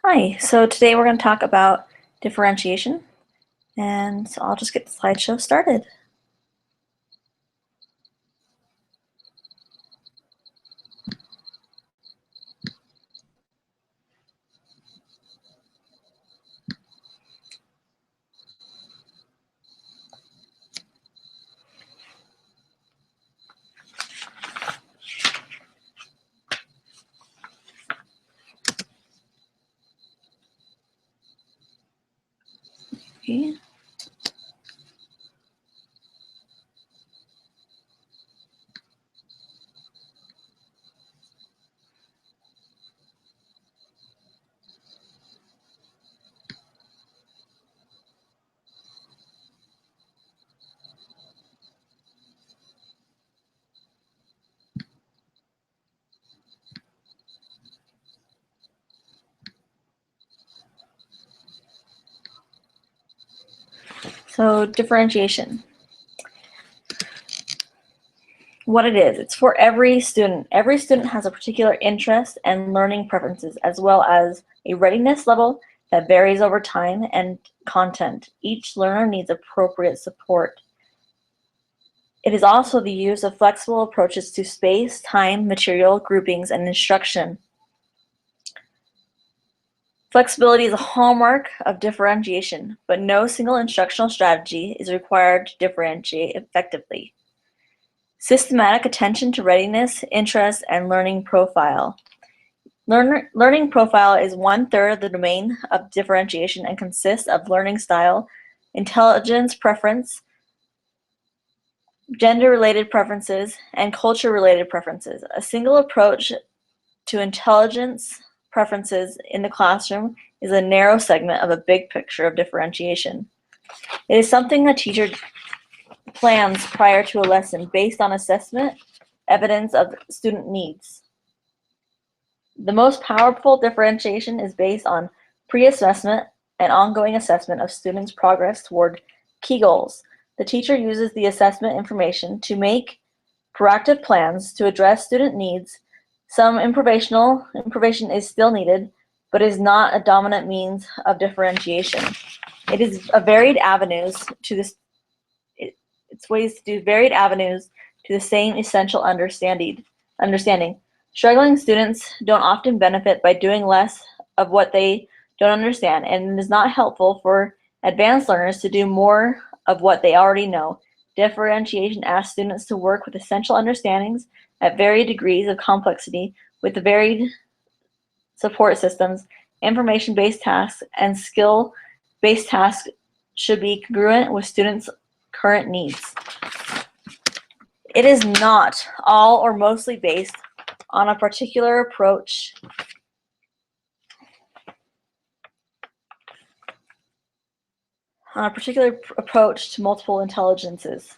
Hi, so today we're going to talk about differentiation, and so I'll just get the slideshow started. Okay. So differentiation. What it is, it's for every student. Every student has a particular interest and learning preferences, as well as a readiness level that varies over time and content. Each learner needs appropriate support. It is also the use of flexible approaches to space, time, material, groupings, and instruction. Flexibility is a hallmark of differentiation, but no single instructional strategy is required to differentiate effectively. Systematic attention to readiness, interest, and learning profile. Learning profile is 1/3 of the domain of differentiation and consists of learning style, intelligence preference, gender-related preferences, and culture-related preferences. A single approach to intelligence preferences in the classroom is a narrow segment of a big picture of differentiation. It is something a teacher plans prior to a lesson based on assessment, evidence of student needs. The most powerful differentiation is based on pre-assessment and ongoing assessment of students' progress toward key goals. The teacher uses the assessment information to make proactive plans to address student needs. Some information is still needed, but is not a dominant means of differentiation. It is a varied avenues to this. It's ways to do varied avenues to the same essential understanding. Struggling students don't often benefit by doing less of what they don't understand, and it is not helpful for advanced learners to do more of what they already know. Differentiation asks students to work with essential understandings at varied degrees of complexity with the varied support systems. Information-based tasks and skill-based tasks should be congruent with students' current needs. It is not all or mostly based on a particular approach to multiple intelligences.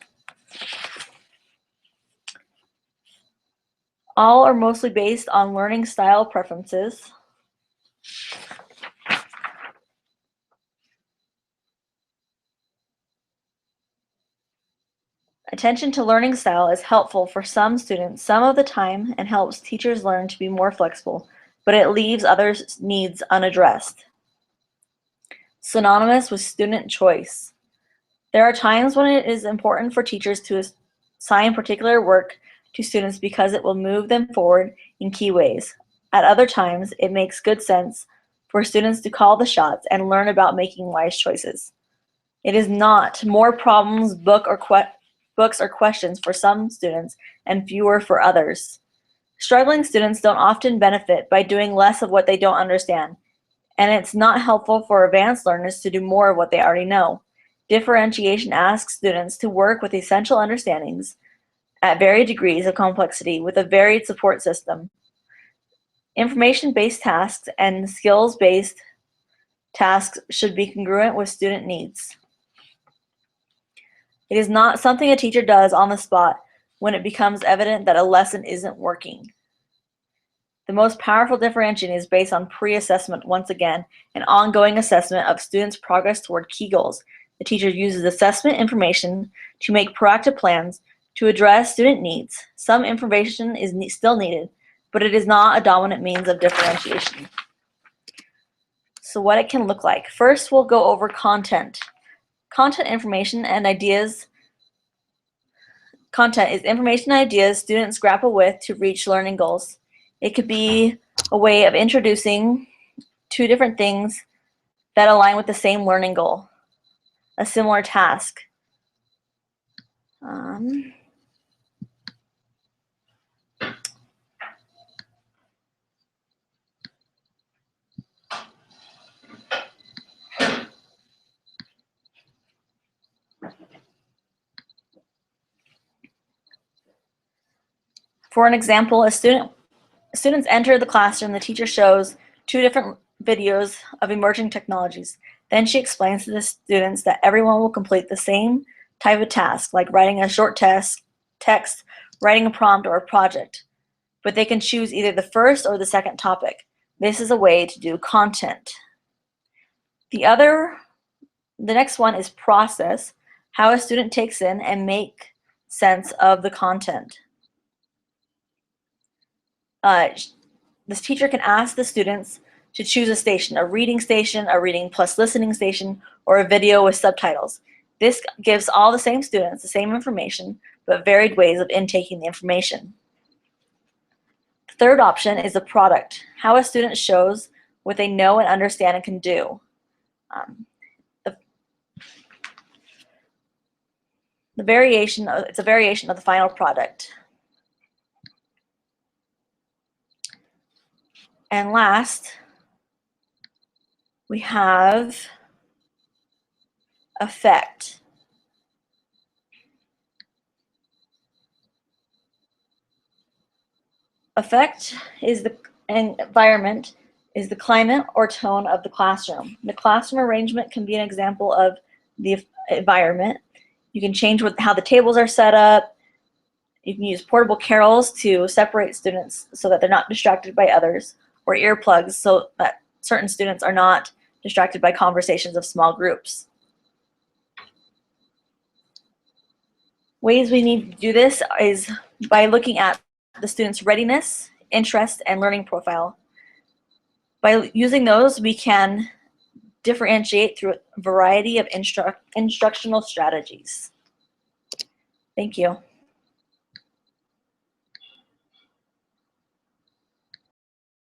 All are mostly based on learning style preferences. Attention to learning style is helpful for some students some of the time and helps teachers learn to be more flexible, but it leaves others' needs unaddressed. Synonymous with student choice. There are times when it is important for teachers to assign particular work to students because it will move them forward in key ways. At other times, it makes good sense for students to call the shots and learn about making wise choices. It is not more problems, books or questions for some students and fewer for others. Struggling students don't often benefit by doing less of what they don't understand, and it's not helpful for advanced learners to do more of what they already know. Differentiation asks students to work with essential understandings at varied degrees of complexity with a varied support system. Information-based tasks and skills-based tasks should be congruent with student needs. It is not something a teacher does on the spot when it becomes evident that a lesson isn't working. The most powerful differentiation is based on pre-assessment, once again, and ongoing assessment of students' progress toward key goals. The teacher uses assessment information to make proactive plans to address student needs. Some information is still needed, but it is not a dominant means of differentiation. So what it can look like. First, we'll go over content. Content, information, and ideas. Content is information and ideas students grapple with to reach learning goals. It could be a way of introducing two different things that align with the same learning goal, a similar task. For an example, students enter the classroom, the teacher shows two different videos of emerging technologies. Then she explains to the students that everyone will complete the same type of task, like writing a short text, writing a prompt, or a project. But they can choose either the first or the second topic. This is a way to do content. The next one is process, how a student takes in and make sense of the content. This teacher can ask the students to choose a station, a reading plus listening station, or a video with subtitles. This gives all the same students the same information, but varied ways of intaking the information. The third option is the product, how a student shows what they know and understand and can do. It's a variation of the final product. And last, we have effect. Effect is the environment, is the climate or tone of the classroom. The classroom arrangement can be an example of the environment. You can change how the tables are set up. You can use portable carols to separate students so that they're not distracted by others, or earplugs so that certain students are not distracted by conversations of small groups. Ways we need to do this is by looking at the student's readiness, interest, and learning profile. By using those, we can differentiate through a variety of instructional strategies. Thank you.